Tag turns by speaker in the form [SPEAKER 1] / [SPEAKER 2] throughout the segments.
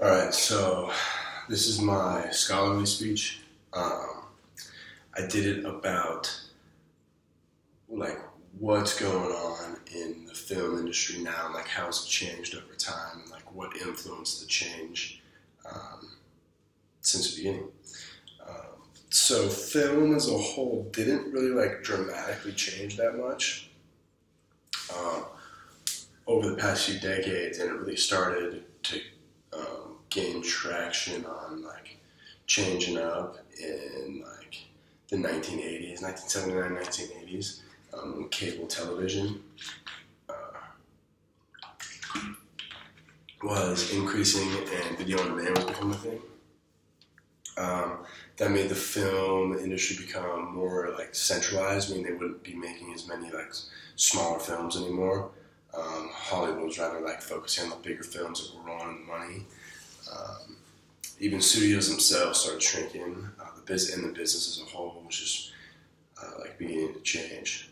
[SPEAKER 1] All right, so this is my scholarly speech. I did it about like what's going on in the film industry now, and like how it's changed over time, and like what influenced the change since the beginning. So film as a whole didn't really like dramatically change that much over the past few decades, and it really started to gain traction on like changing up in like the 1980s, 1979, 1980s, cable television was increasing and video on demand was becoming a thing. That made the film industry become more like centralized. I mean, they wouldn't be making as many like smaller films anymore. Hollywood was rather like focusing on the bigger films that were rolling in the money. Even studios themselves started shrinking. The business as a whole was just like beginning to change.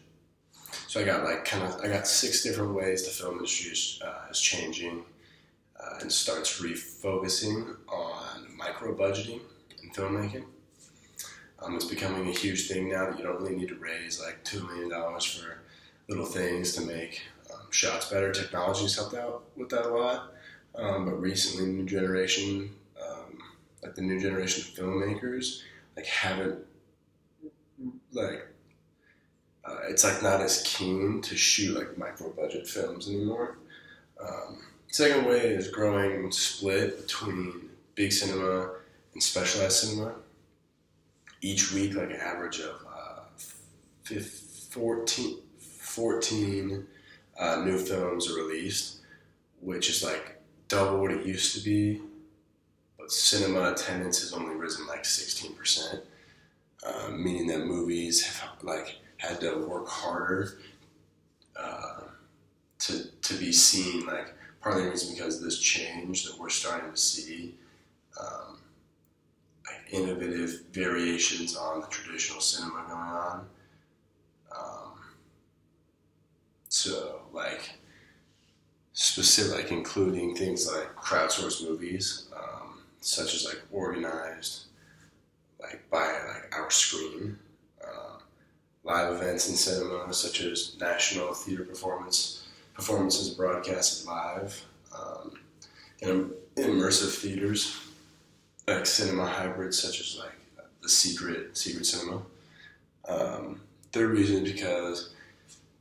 [SPEAKER 1] So I got 6 different ways the film industry is changing and starts refocusing on micro budgeting in filmmaking. It's becoming a huge thing now that you don't really need to raise like $2 million for little things to make shots better. Technology's helped out with that a lot. But recently, the new generation of filmmakers, like haven't, like, it's like not as keen to shoot like micro budget films anymore. Second way is growing split between big cinema and specialized cinema. Each week, like an average of 14 new films are released, which is like double what it used to be, but cinema attendance has only risen like 16%, meaning that movies have like had to work harder to be seen. Like partly it's because of this change that we're starting to see like innovative variations on the traditional cinema going on. So like specific, like including things like crowdsourced movies, such as like organized, like by like our screen, live events in cinema, such as national theater performances broadcasted live, and immersive theaters, like cinema hybrids, such as like the secret cinema. Third reason is because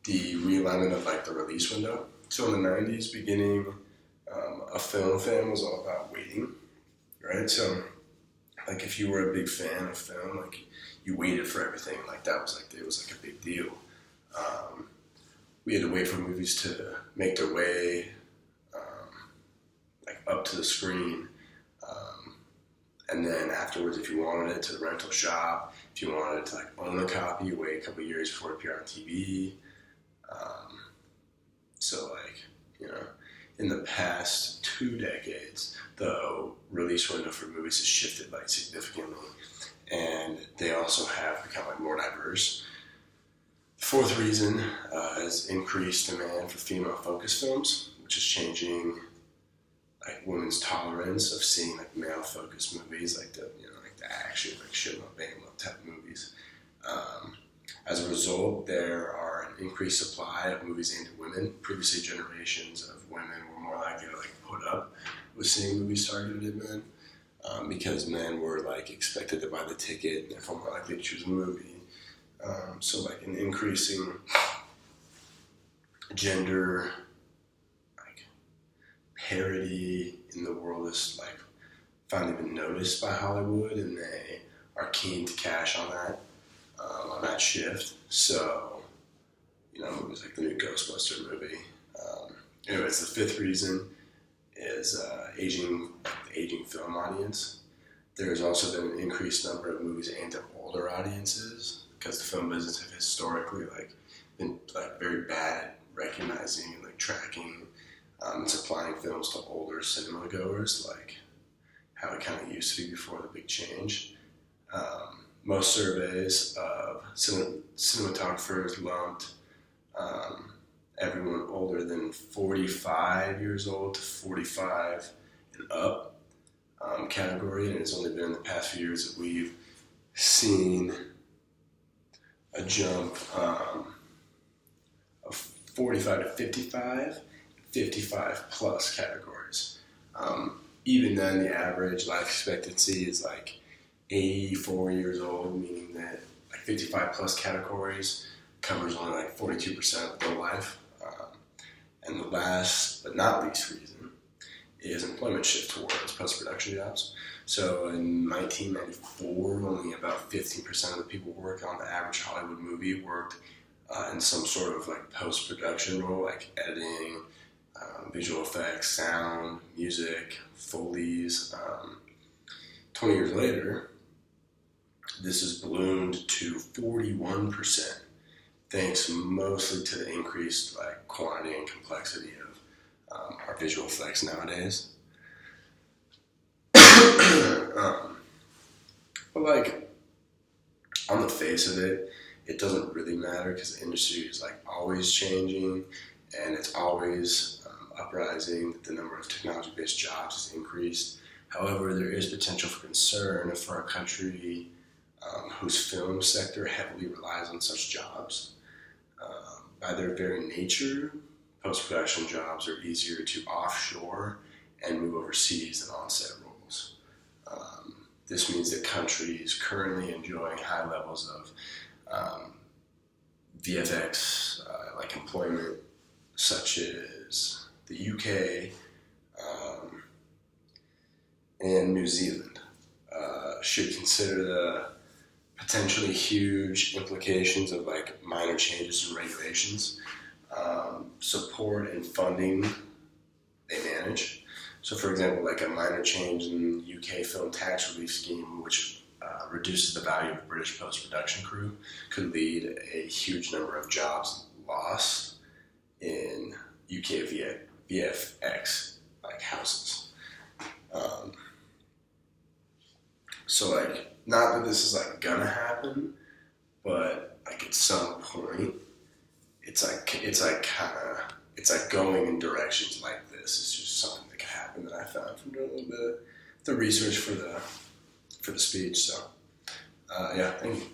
[SPEAKER 1] the realignment of like the release window. So in the 90s, beginning a film fan was all about waiting, right? So like if you were a big fan of film, like you waited for everything. Like that was like, it was like a big deal. We had to wait for movies to make their way like up to the screen. And then afterwards, if you wanted it, to the rental shop. If you wanted to like own a copy, you wait a couple years before it appeared on TV. So like, you know, in the past 2 decades, the release window for movies has shifted like significantly, and they also have become like more diverse. The fourth reason is increased demand for female-focused films, which is changing like women's tolerance of seeing like male-focused movies, like the action, like shoot 'em up, bang 'em up type movies. As a result, there are an increased supply of movies aimed at women. Previously, generations of women were more likely to like put up with seeing movies targeted at men because men were like expected to buy the ticket and therefore more likely to choose a movie. So like an increasing gender like parity in the world is like finally been noticed by Hollywood, and they are keen to cash on that shift. So, you know, movies like the new Ghostbuster movie. Anyways, the fifth reason is aging film audience. There's also been an increased number of movies aimed at older audiences because the film business have historically like been like very bad at recognizing and like tracking and supplying films to older cinema goers, like how it kind of used to be before the big change. Most surveys of cinematographers lumped everyone older than 45 years old to 45 and up category, and it's only been in the past few years that we've seen a jump of 45 to 55, 55 plus categories. Even then, the average life expectancy is like 84 years old, meaning that like 55 plus categories covers only like 42% of their life. And the last but not least reason is employment shift towards post-production jobs. So in 1994, only about 15% of the people working on the average Hollywood movie worked in some sort of like post-production role, like editing, visual effects, sound, music, Foley's. 20 years later, this has ballooned to 41%, thanks mostly to the increased like quantity and complexity of our visual effects nowadays. But like on the face of it, it doesn't really matter because the industry is like always changing and it's always uprising. The number of technology-based jobs has increased. However, there is potential for concern for a country whose film sector heavily relies on such jobs. By their very nature, post-production jobs are easier to offshore and move overseas than on-set roles. This means that countries currently enjoying high levels of VFX like employment, such as the UK and New Zealand, should consider the potentially huge implications of like minor changes in regulations, support and funding they manage. So for example, like a minor change in UK film tax relief scheme, which reduces the value of British post-production crew, could lead a huge number of jobs lost in UK VFX like houses. So like, not that this is like gonna happen, but like at some point, it's like going in directions like this. It's just something that could happen that I found from doing a little bit of the research for the speech. So yeah, thank you.